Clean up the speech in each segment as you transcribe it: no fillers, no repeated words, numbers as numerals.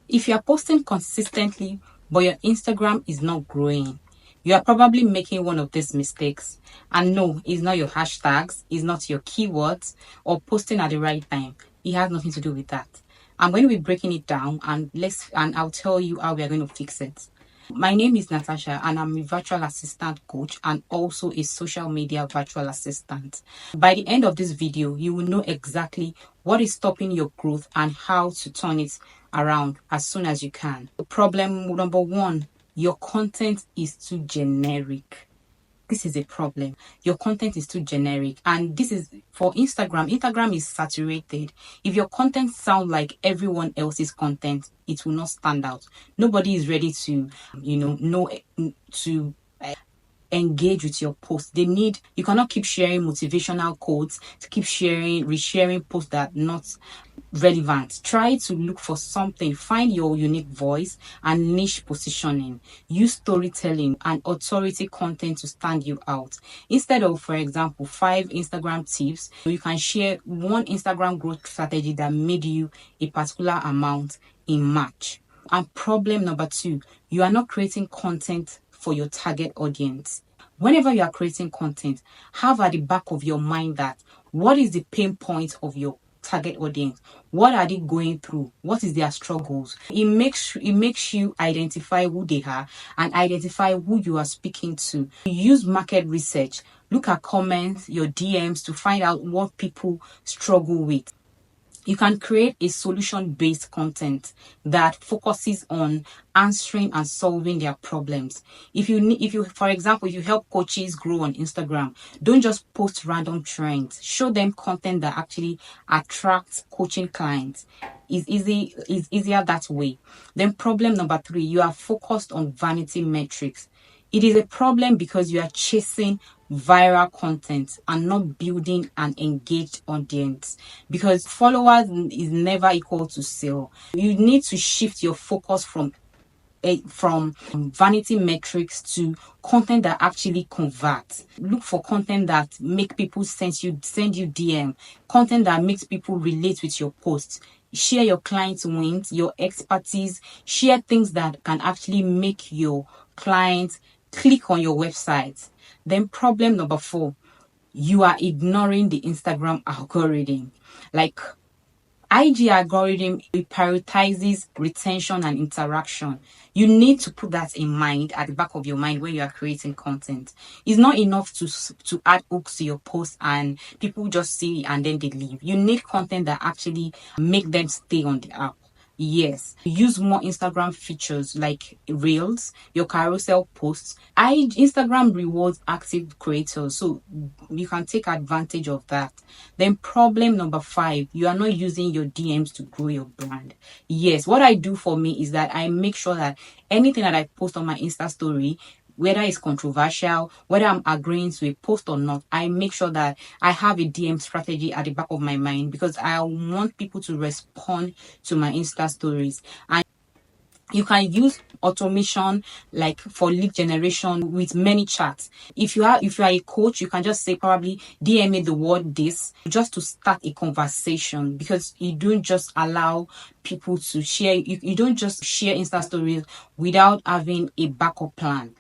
If you are posting consistently, but your Instagram is not growing, you are probably making one of these mistakes. And no, it's not your hashtags, it's not your keywords, or posting at the right time. It has nothing to do with that. I'm going to be breaking it down, and I'll tell you how we are going to fix it. My name is Natasha, and I'm a virtual assistant coach and also a social media virtual assistant. By the end of this video, you will know exactly what is stopping your growth and how to turn it around as soon as you can. Problem number one, your content is too generic. This is a problem. Your content is too generic, and this is for Instagram. Instagram is saturated. If your content sounds like everyone else's content, it will not stand out. Nobody is ready to know to engage with your post. You cannot keep sharing motivational quotes, to keep resharing posts that are not relevant. Try to look for something, find your unique voice and niche positioning. Use storytelling and authority content to stand you out. Instead of, for example, 5 Instagram tips, you can share one Instagram growth strategy that made you a particular amount in March. And problem number 2, you are not creating content for your target audience. Whenever you are creating content, have at the back of your mind that what is the pain point of your target audience? What are they going through? What is their struggles? It makes you identify who they are and identify who you are speaking to. Use market research. Look at comments, your DMs to find out what people struggle with. You can create a solution-based content that focuses on answering and solving their problems. For example, if you help coaches grow on Instagram, don't just post random trends. Show them content that actually attracts coaching clients. It's easier that way. Then problem number 3, you are focused on vanity metrics. It is a problem because you are chasing viral content and not building an engaged audience, because followers is never equal to sale. You need to shift your focus from vanity metrics to content that actually converts. Look for content that make people send you DM, content that makes people relate with your posts. Share your clients' wins, your expertise, share things that can actually make your clients click on your website. Then problem number 4, you are ignoring the Instagram algorithm. Like IG algorithm, it prioritizes retention and interaction. You need to put that in mind, at the back of your mind, when you are creating content. It's not enough to add hooks to your post and people just see and then they leave. You need content that actually make them stay on the app. Yes, use more Instagram features like Reels, your carousel posts. Instagram rewards active creators, so you can take advantage of that. Then problem number 5, you are not using your DMs to grow your brand. Yes, what I do for me is that I make sure that anything that I post on my Insta story, whether it's controversial, whether I'm agreeing to a post or not, I make sure that I have a DM strategy at the back of my mind, because I want people to respond to my Insta stories. And you can use automation like for lead generation with many chats. If you are a coach, you can just say probably DM me the word this, just to start a conversation, because you don't just allow people to share. You don't just share Insta stories without having a backup plan.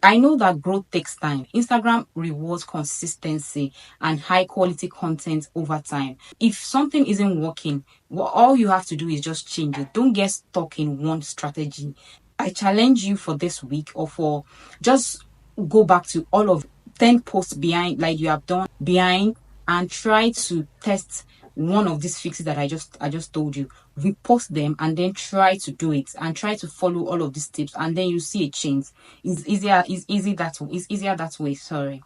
I know that growth takes time. Instagram rewards consistency and high quality content over time. If something isn't working, all you have to do is just change it. Don't get stuck in one strategy. I challenge you for this week, or for just go back to all of 10 posts behind, like you have done behind, and try to test one of these fixes that I just told you. Repost them and then try to do it and try to follow all of these tips, and then you see a change. It's easier that way. Sorry.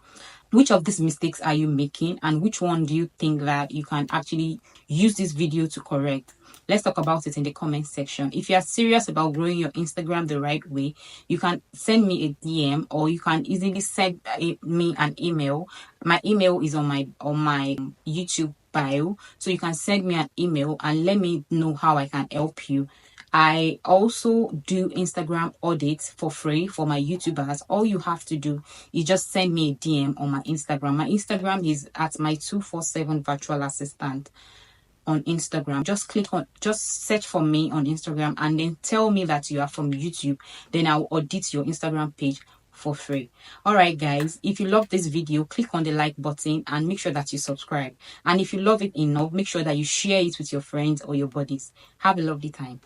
Which of these mistakes are you making, and which one do you think that you can actually use this video to correct? Let's talk about it in the comment section. If you are serious about growing your Instagram the right way, you can send me a DM, or you can easily send me an email. My email is on my YouTube bio, so you can send me an email and let me know how I can help you. I also do Instagram audits for free for my YouTubers. All you have to do is just send me a DM on my Instagram. My Instagram is at my 247 virtual assistant. on Instagram. Just search for me on Instagram and then tell me that you are from YouTube. Then I'll audit your Instagram page for free. All right, guys, if you love this video, click on the like button and make sure that you subscribe. And if you love it enough, make sure that you share it with your friends or your buddies. Have a lovely time.